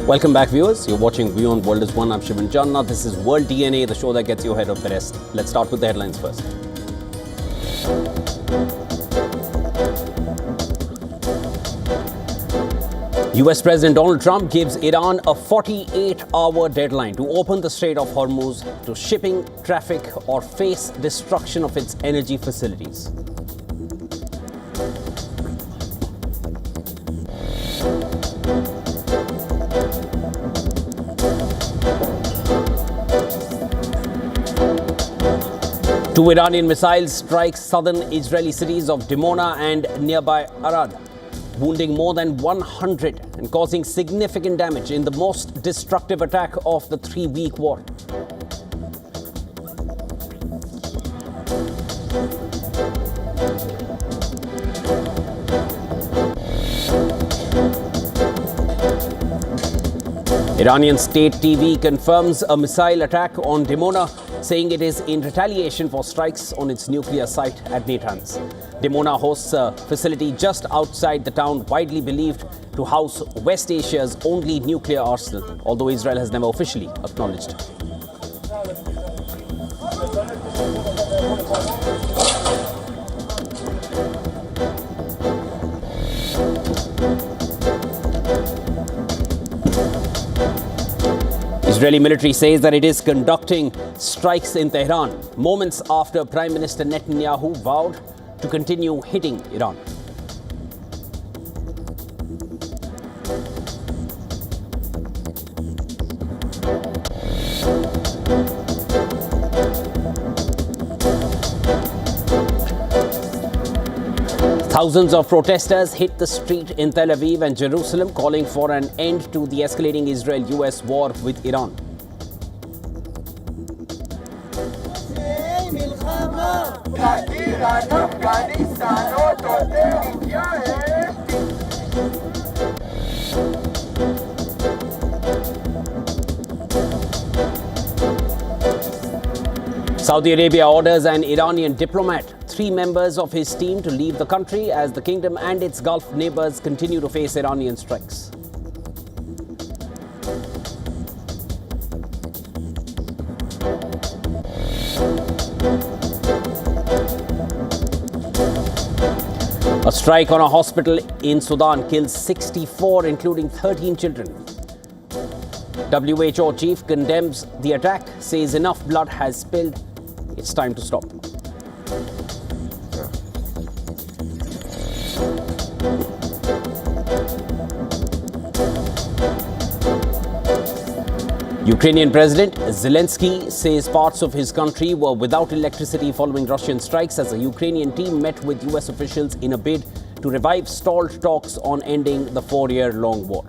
Welcome back, viewers. You're watching WION The World is One. I'm Shivan Janna. This is World DNA, the show that gets you ahead of the rest. Let's start with the headlines first. US President Donald Trump gives Iran a 48-hour deadline to open the Strait of Hormuz to shipping traffic or face destruction of its energy facilities. Two Iranian missiles strike southern Israeli cities of Dimona and nearby Arad, wounding more than 100 and causing significant damage in the most destructive attack of the three-week war. Iranian state TV confirms a missile attack on Dimona, saying it is in retaliation for strikes on its nuclear site at Natanz. Dimona hosts a facility just outside the town widely believed to house West Asia's only nuclear arsenal, although Israel has never officially acknowledged it. Israeli military says that it is conducting strikes in Tehran moments after Prime Minister Netanyahu vowed to continue hitting Iran. Thousands of protesters hit the street in Tel Aviv and Jerusalem, calling for an end to the escalating Israel-US war with Iran. Saudi Arabia orders an Iranian diplomat, 3 members of his team, to leave the country as the kingdom and its Gulf neighbors continue to face Iranian strikes. A strike on a hospital in Sudan kills 64, including 13 children. WHO chief condemns the attack, says enough blood has spilled. It's time to stop. Ukrainian President Zelensky says parts of his country were without electricity following Russian strikes as a Ukrainian team met with US officials in a bid to revive stalled talks on ending the 4-year-long war.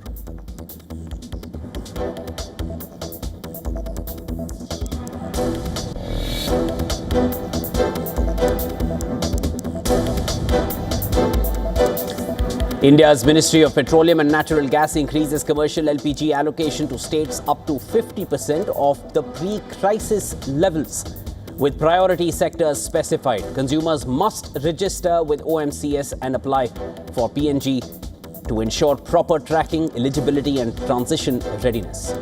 India's Ministry of Petroleum and Natural Gas increases commercial LPG allocation to states up to 50% of the pre-crisis levels, with priority sectors specified. Consumers must register with OMCS and apply for PNG to ensure proper tracking, eligibility and transition readiness.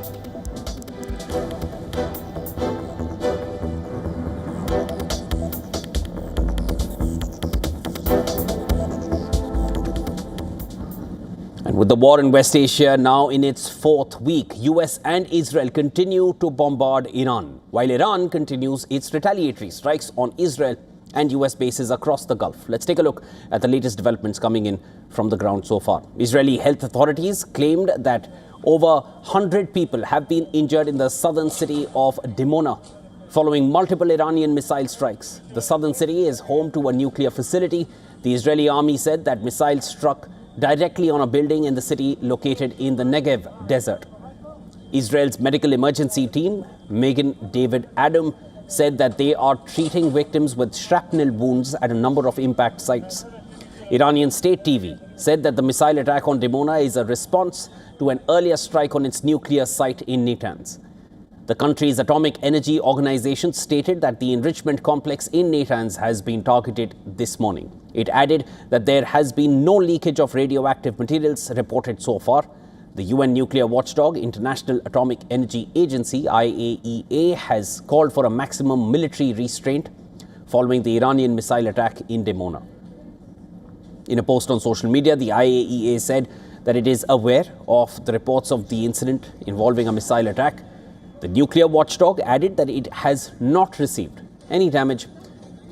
With the war in West Asia now in its 4th week, US and Israel continue to bombard Iran, while Iran continues its retaliatory strikes on Israel and US bases across the Gulf. Let's take a look at the latest developments coming in from the ground so far. Israeli health authorities claimed that over 100 people have been injured in the southern city of Dimona following multiple Iranian missile strikes. The southern city is home to a nuclear facility. The Israeli army said that missiles struck directly on a building in the city located in the Negev desert. Israel's medical emergency team, Megan David Adam, said that they are treating victims with shrapnel wounds at a number of impact sites. Iranian state TV said that the missile attack on Dimona is a response to an earlier strike on its nuclear site in Natanz. The country's Atomic Energy Organization stated that the enrichment complex in Natanz has been targeted this morning. It added that there has been no leakage of radioactive materials reported so far. The UN nuclear watchdog, International Atomic Energy Agency, IAEA, has called for a maximum military restraint following the Iranian missile attack in Dimona. In a post on social media, the IAEA said that it is aware of the reports of the incident involving a missile attack. The nuclear watchdog added that it has not received any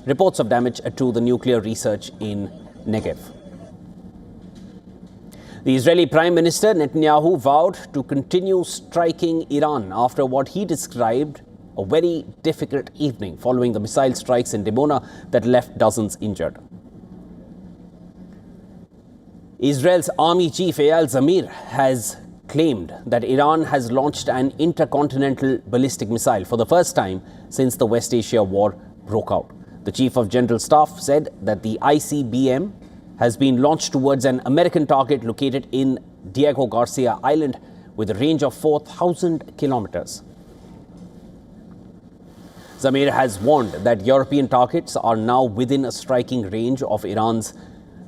reports of damage to the nuclear research in Negev. The Israeli Prime Minister Netanyahu vowed to continue striking Iran after what he described a very difficult evening following the missile strikes in Dimona that left dozens injured. Israel's army chief Eyal Zamir has claimed that Iran has launched an intercontinental ballistic missile for the first time since the West Asia war broke out. The chief of general staff said that the ICBM has been launched towards an American target located in Diego Garcia Island with a range of 4,000 kilometers. Zamir has warned that European targets are now within a striking range of Iran's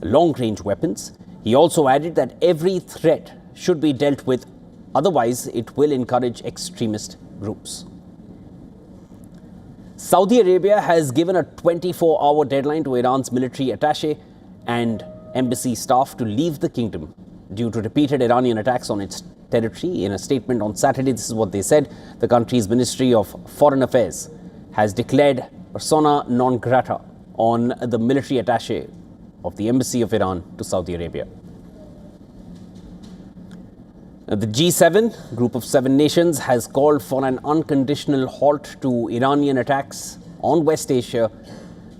long-range weapons. He also added that every threat should be dealt with, otherwise it will encourage extremist groups. Saudi Arabia has given a 24-hour deadline to Iran's military attaché and embassy staff to leave the kingdom due to repeated Iranian attacks on its territory. In a statement on Saturday, this is what they said. The country's Ministry of Foreign Affairs has declared persona non grata on the military attaché of the embassy of Iran to Saudi Arabia. The G7, group of 7 nations, has called for an unconditional halt to Iranian attacks on West Asia.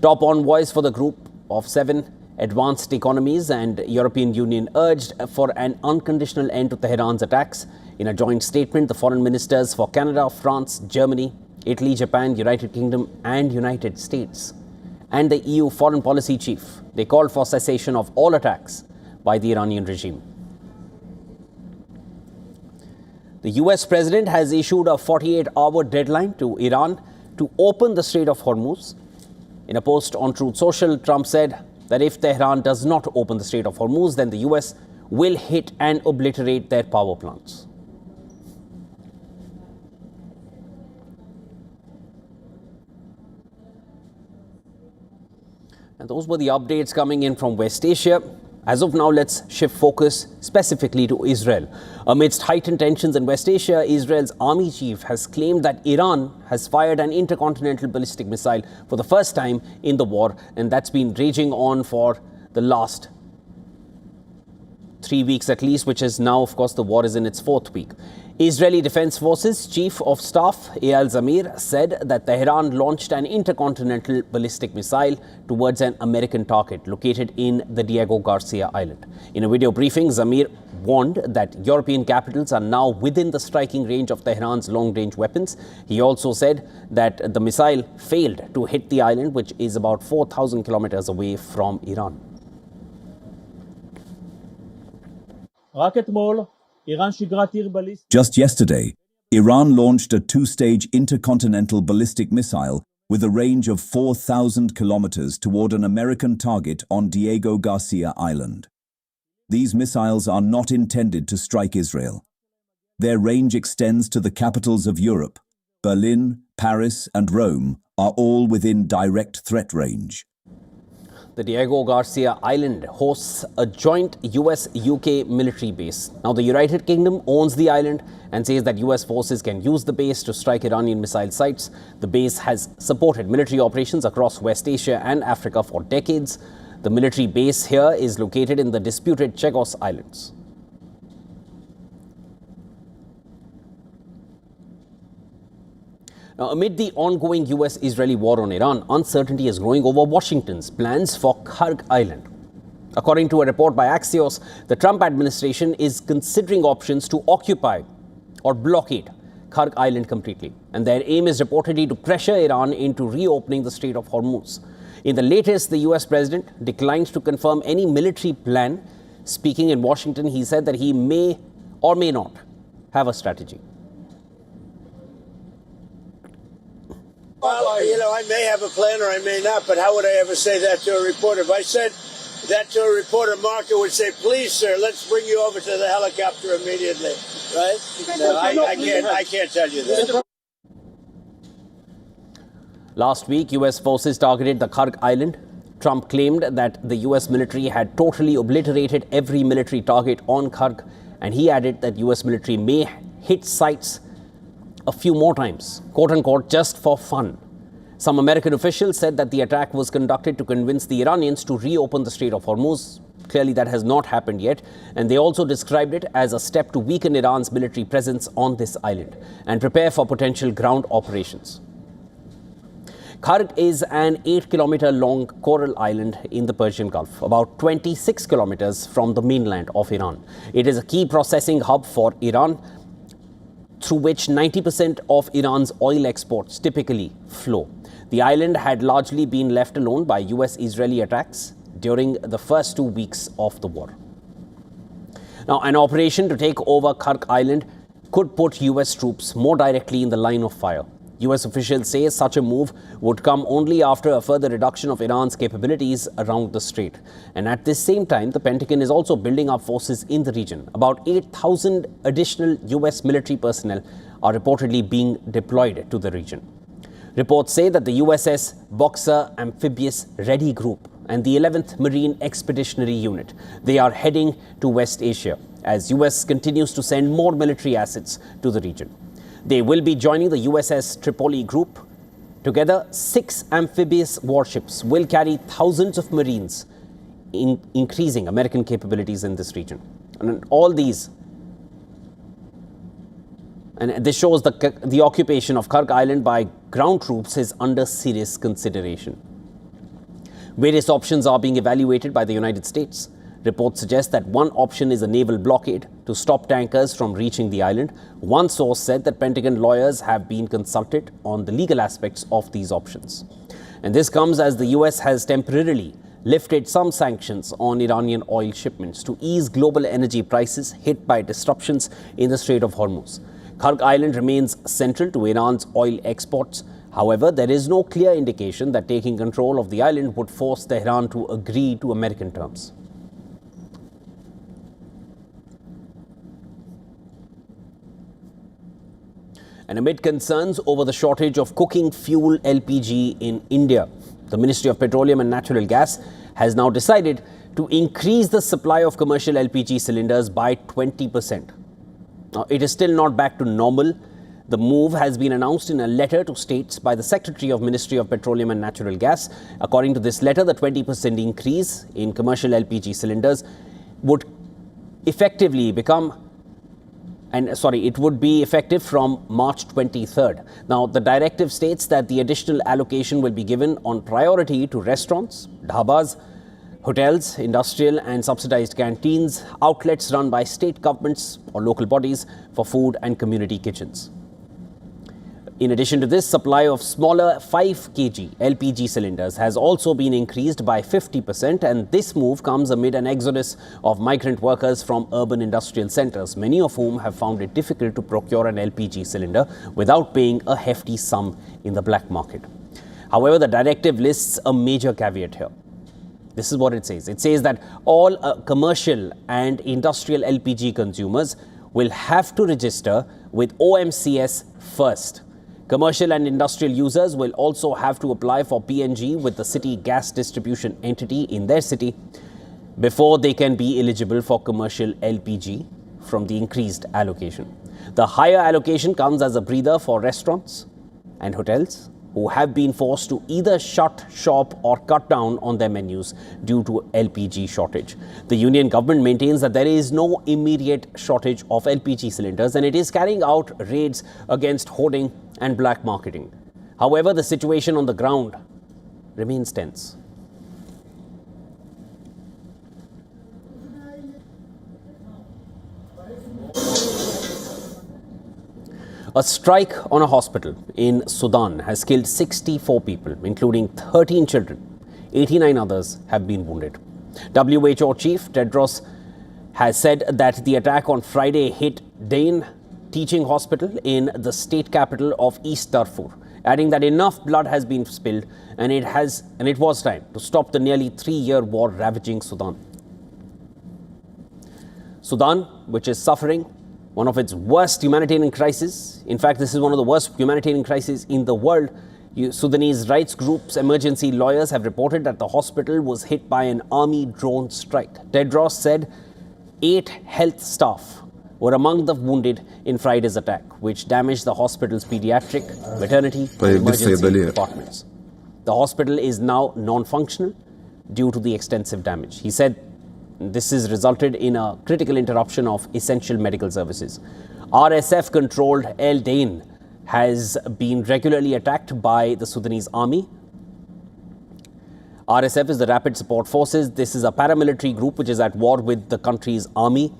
Top envoys for the group of 7 advanced economies and European Union urged for an unconditional end to Tehran's attacks. In a joint statement, the foreign ministers for Canada, France, Germany, Italy, Japan, United Kingdom and United States and the EU foreign policy chief, they called for cessation of all attacks by the Iranian regime. The US president has issued a 48-hour deadline to Iran to open the Strait of Hormuz. In a post on Truth Social, Trump said that if Tehran does not open the Strait of Hormuz, then the US will hit and obliterate their power plants. And those were the updates coming in from West Asia. As of now, let's shift focus specifically to Israel. Amidst heightened tensions in West Asia, Israel's army chief has claimed that Iran has fired an intercontinental ballistic missile for the first time in the war, and that's been raging on for the last 3 weeks at least, which is now, of course, the war is in its 4th week. Israeli Defense Forces Chief of Staff Eyal Zamir said that Tehran launched an intercontinental ballistic missile towards an American target located in the Diego Garcia Island. In a video briefing, Zamir warned that European capitals are now within the striking range of Tehran's long-range weapons. He also said that the missile failed to hit the island, which is about 4,000 kilometers away from Iran. Just yesterday, Iran launched a 2-stage intercontinental ballistic missile with a range of 4,000 kilometers toward an American target on Diego Garcia Island. These missiles are not intended to strike Israel. Their range extends to the capitals of Europe. Berlin, Paris, and Rome are all within direct threat range. The Diego Garcia Island hosts a joint US-UK military base. Now, the United Kingdom owns the island and says that US forces can use the base to strike Iranian missile sites. The base has supported military operations across West Asia and Africa for decades. The military base here is located in the disputed Chagos Islands. Now, amid the ongoing US-Israeli war on Iran, uncertainty is growing over Washington's plans for Kharg Island. According to a report by Axios, the Trump administration is considering options to occupy or blockade Kharg Island completely. And their aim is reportedly to pressure Iran into reopening the Strait of Hormuz. In the latest, the US president declined to confirm any military plan. Speaking in Washington, he said that he may or may not have a strategy. Well, I may have a plan or I may not, but how would I ever say that to a reporter? If I said that to a reporter, Marco would say, please, sir, let's bring you over to the helicopter immediately, right? No, I can't tell you that. Last week, US forces targeted the Kharg island. Trump claimed that the US military had totally obliterated every military target on Kharg, and he added that US military may hit sites a few more times, quote unquote, just for fun. Some American officials said that the attack was conducted to convince the Iranians to reopen the Strait of Hormuz. Clearly, that has not happened yet, and they also described it as a step to weaken Iran's military presence on this island and prepare for potential ground operations. Kharg is an 8-kilometer long coral island in the Persian Gulf, about 26 kilometers from the mainland of Iran. It is a key processing hub for Iran, through which 90% of Iran's oil exports typically flow. The island had largely been left alone by US-Israeli attacks during the first 2 weeks of the war. Now, an operation to take over Kharg Island could put US troops more directly in the line of fire. US officials say such a move would come only after a further reduction of Iran's capabilities around the strait. And at this same time, the Pentagon is also building up forces in the region. About 8,000 additional US military personnel are reportedly being deployed to the region. Reports say that the USS Boxer Amphibious Ready Group and the 11th Marine Expeditionary Unit, they are heading to West Asia as US continues to send more military assets to the region. They will be joining the USS Tripoli Group. Together, 6 amphibious warships will carry thousands of Marines, increasing American capabilities in this region. And all these, and this shows the occupation of Kharg Island by ground troops is under serious consideration. Various options are being evaluated by the United States. Reports suggest that one option is a naval blockade to stop tankers from reaching the island. One source said that Pentagon lawyers have been consulted on the legal aspects of these options. And this comes as the US has temporarily lifted some sanctions on Iranian oil shipments to ease global energy prices hit by disruptions in the Strait of Hormuz. Kharg Island remains central to Iran's oil exports. However, there is no clear indication that taking control of the island would force Tehran to agree to American terms. And amid concerns over the shortage of cooking fuel LPG in India, the Ministry of Petroleum and Natural Gas has now decided to increase the supply of commercial LPG cylinders by 20%. Now, it is still not back to normal. The move has been announced in a letter to states by the Secretary of Ministry of Petroleum and Natural Gas. According to this letter, the 20% increase in commercial LPG cylinders would effectively it would be effective from March 23rd. Now, the directive states that the additional allocation will be given on priority to restaurants, dhabas, hotels, industrial and subsidized canteens, outlets run by state governments or local bodies for food and community kitchens. In addition to this, supply of smaller 5 kg LPG cylinders has also been increased by 50%, and this move comes amid an exodus of migrant workers from urban industrial centers, many of whom have found it difficult to procure an LPG cylinder without paying a hefty sum in the black market. However, the directive lists a major caveat here. This is what it says. It says that all commercial and industrial LPG consumers will have to register with OMCS first. Commercial and industrial users will also have to apply for PNG with the city gas distribution entity in their city before they can be eligible for commercial LPG from the increased allocation. The higher allocation comes as a breather for restaurants and hotels who have been forced to either shut shop or cut down on their menus due to LPG shortage. The union government maintains that there is no immediate shortage of LPG cylinders, and it is carrying out raids against hoarding and black marketing. However, the situation on the ground remains tense. A strike on a hospital in Sudan has killed 64 people, including 13 children. 89 others have been wounded. WHO Chief Tedros has said that the attack on Friday hit Dain Teaching Hospital in the state capital of East Darfur adding that enough blood has been spilled and it was time to stop the nearly 3-year war ravaging Sudan. Sudan, which is suffering one of its worst humanitarian crises. In fact, this is one of the worst humanitarian crises in the world. Sudanese rights groups' emergency lawyers have reported that the hospital was hit by an army drone strike. Tedros said 8 health staff were among the wounded in Friday's attack, which damaged the hospital's pediatric, maternity, and emergency departments. The hospital is now non-functional due to the extensive damage. He said this has resulted in a critical interruption of essential medical services. RSF-controlled El Dain has been regularly attacked by the Sudanese army. RSF is the Rapid Support Forces. This is a paramilitary group which is at war with the country's army.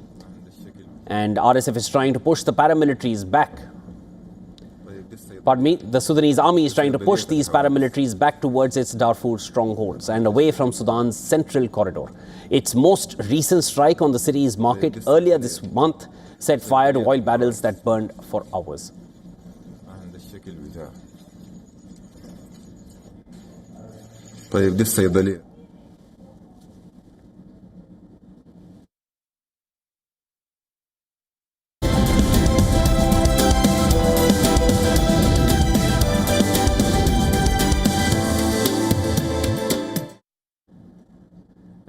And RSF is trying to push the paramilitaries back. Pardon me, the Sudanese army is trying to push these paramilitaries back towards its Darfur strongholds and away from Sudan's central corridor. Its most recent strike on the city's market earlier this month set fire to oil barrels that burned for hours. طيب دي الصيدلية.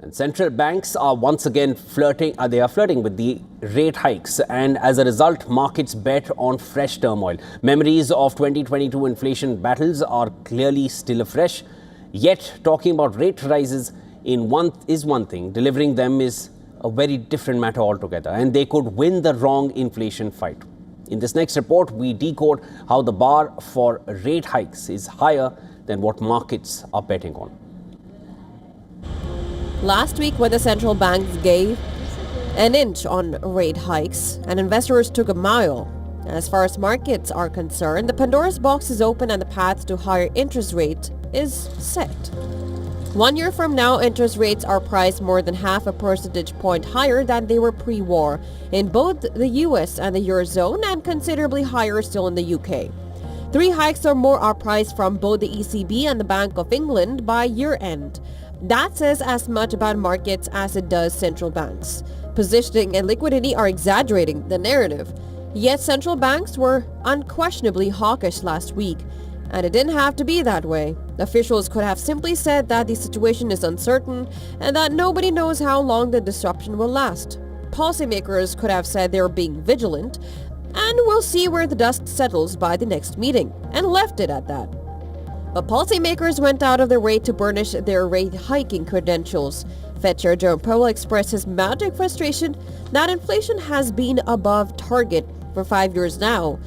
And central banks are once again flirting with the rate hikes, and as a result, markets bet on fresh turmoil. Memories of 2022 inflation battles are clearly still afresh. Yet, talking about rate rises is one thing, delivering them is a very different matter altogether, and they could win the wrong inflation fight. In this next report, we decode how the bar for rate hikes is higher than what markets are betting on. Last week, when the central banks gave an inch on rate hikes and investors took a mile, as far as markets are concerned, the Pandora's box is open and the path to higher interest rate is set. 1 year from now, interest rates are priced more than half a percentage point higher than they were pre-war in both the US and the Eurozone, and considerably higher still in the UK. 3 hikes or more are priced from both the ECB and the Bank of England by year-end. That says as much about markets as it does central banks. Positioning and liquidity are exaggerating the narrative. Yet central banks were unquestionably hawkish last week. And it didn't have to be that way. Officials could have simply said that the situation is uncertain and that nobody knows how long the disruption will last. Policymakers could have said they're being vigilant and we'll see where the dust settles by the next meeting, and left it at that. But policymakers went out of their way to burnish their rate hiking credentials. Fed Chair Jerome Powell expressed his mounting frustration that inflation has been above target for 5 years now.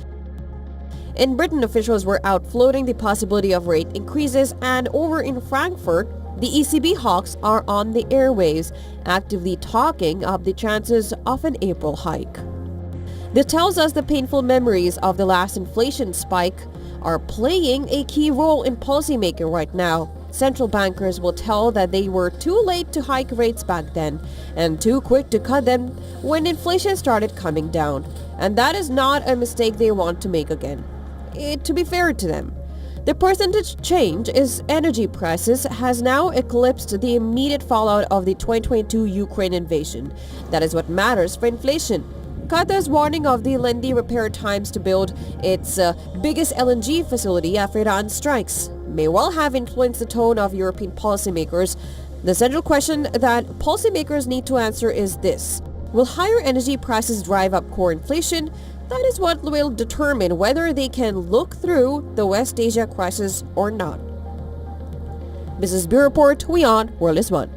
In Britain, officials were out floating the possibility of rate increases, and over in Frankfurt, the ECB hawks are on the airwaves, actively talking up the chances of an April hike. This tells us the painful memories of the last inflation spike are playing a key role in policymaking right now. Central bankers will tell that they were too late to hike rates back then and too quick to cut them when inflation started coming down. And that is not a mistake they want to make again. To be fair to them, the percentage change is energy prices has now eclipsed the immediate fallout of the 2022 Ukraine invasion. That is what matters for inflation. Qatar's warning of the lengthy repair times to build its biggest LNG facility after Iran strikes may well have influenced the tone of European policymakers. The central question that policymakers need to answer is this: will higher energy prices drive up core inflation? That is what will determine whether they can look through the West Asia crisis or not. Business Bureau Report, WION World is One.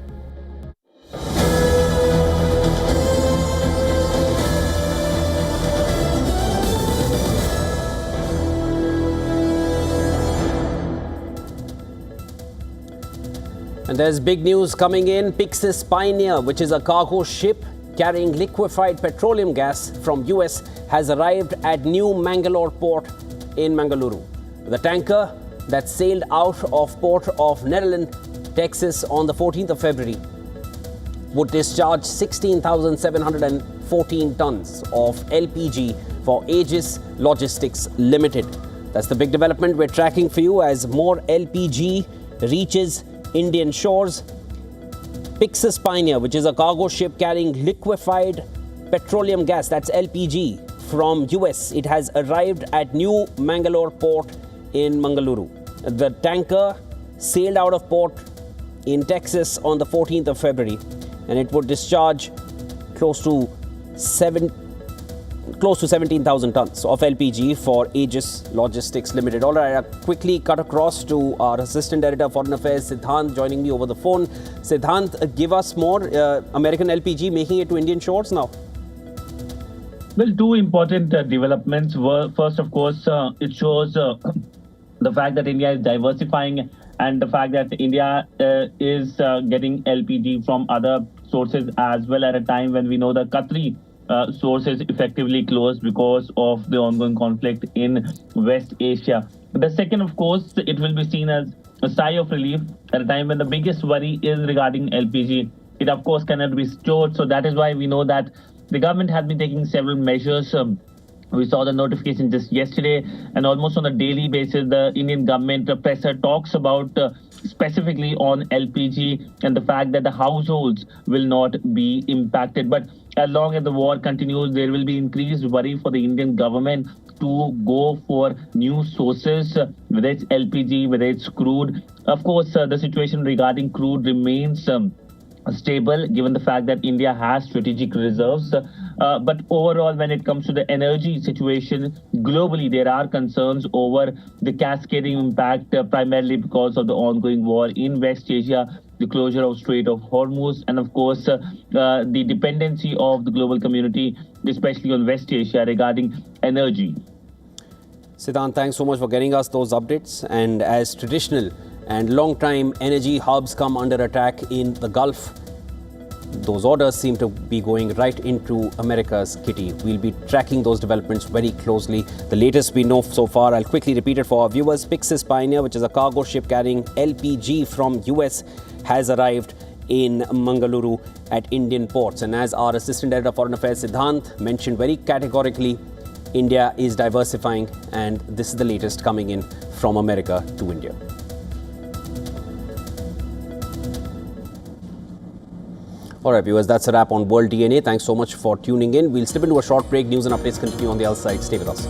And there's big news coming in. Pyxis Pioneer, which is a cargo ship carrying liquefied petroleum gas from US, has arrived at New Mangalore port in Mangaluru. The tanker that sailed out of port of Netherlands, Texas on the 14th of February would discharge 16,714 tons of LPG for Aegis Logistics Limited. That's the big development we're tracking for you as more LPG reaches Indian shores. Pyxis Pioneer, which is a cargo ship carrying liquefied petroleum gas, that's LPG, from US. It has arrived at New Mangalore port in Mangaluru. The tanker sailed out of port in Texas on the 14th of February, and it would discharge close to 17,000 tons of LPG for Aegis Logistics Limited. All right, I'll quickly cut across to our Assistant Editor of Foreign Affairs, Siddhant, joining me over the phone. Siddhant, give us more. American LPG making it to Indian shores now? Well, two important developments were, first, of course, it shows the fact that India is diversifying and the fact that India is getting LPG from other sources as well at a time when we know the Qatari sources effectively closed because of the ongoing conflict in West Asia. The second, of course, it will be seen as a sigh of relief at a time when the biggest worry is regarding LPG. It, of course, cannot be stored. So that is why we know that the government has been taking several measures. We saw the notification just yesterday, and almost on a daily basis, the Indian government presser talks about specifically on LPG and the fact that the households will not be impacted. But as long as the war continues, there will be increased worry for the Indian government to go for new sources, whether it's LPG, whether it's crude. Of course, the situation regarding crude remains stable, given the fact that India has strategic reserves. But overall, when it comes to the energy situation globally, there are concerns over the cascading impact, primarily because of the ongoing war in West Asia, the closure of Strait of Hormuz, and of course, the dependency of the global community, especially on West Asia, regarding energy. Siddhant, thanks so much for getting us those updates. And as traditional and long-time energy hubs come under attack in the Gulf, those orders seem to be going right into America's kitty. We'll be tracking those developments very closely. The latest we know so far, I'll quickly repeat it for our viewers. Pyxis Pioneer, which is a cargo ship carrying LPG from US, has arrived in Mangaluru at Indian ports. And as our Assistant Editor of Foreign Affairs, Siddhant, mentioned very categorically, India is diversifying, and this is the latest coming in from America to India. All right, viewers, that's a wrap on World DNA. Thanks so much for tuning in. We'll slip into a short break. News and updates continue on the other side. Stay with us.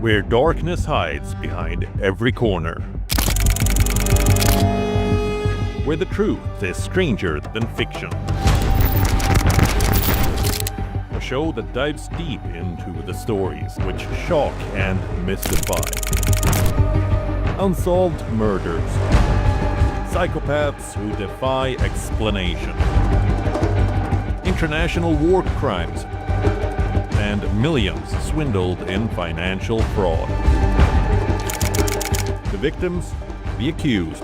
Where darkness hides behind every corner. Where the truth is stranger than fiction. A show that dives deep into the stories which shock and mystify. Unsolved murders. Psychopaths who defy explanation. International war crimes. And millions swindled in financial fraud. The victims, the accused,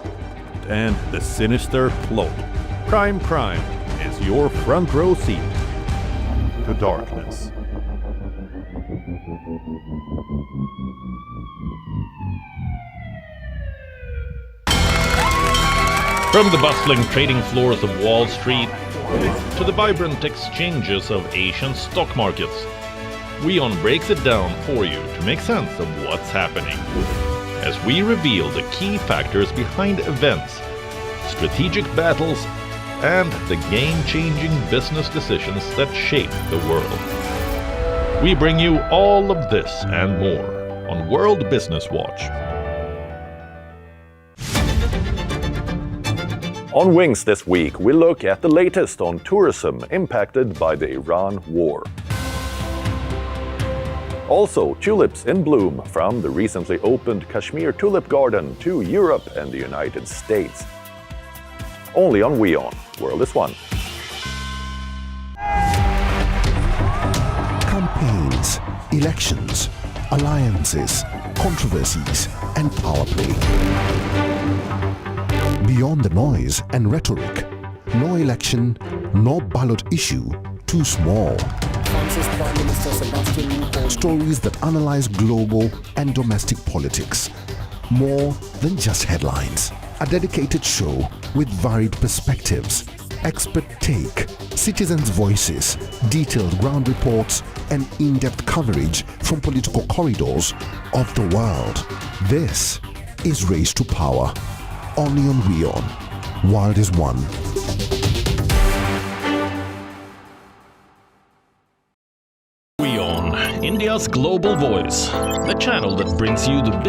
and the sinister plot. Prime Crime is your front row seat to darkness. From the bustling trading floors of Wall Street to the vibrant exchanges of Asian stock markets, WION breaks it down for you to make sense of what's happening, as we reveal the key factors behind events, strategic battles, and the game-changing business decisions that shape the world. We bring you all of this and more on World Business Watch. On Wings this week, we look at the latest on tourism impacted by the Iran war. Also, tulips in bloom from the recently opened Kashmir Tulip Garden to Europe and the United States. Only on WION. World is One. Campaigns, elections, alliances, controversies, and power play. Beyond the noise and rhetoric, no election, no ballot issue too small. Stories that analyze global and domestic politics, More than just headlines. A dedicated show with varied perspectives, expert take, citizens' voices, detailed ground reports, and in-depth coverage from political corridors of the world. This is Race to Power. Only on WION. World is one. WION, India's global voice, the channel that brings you the biggest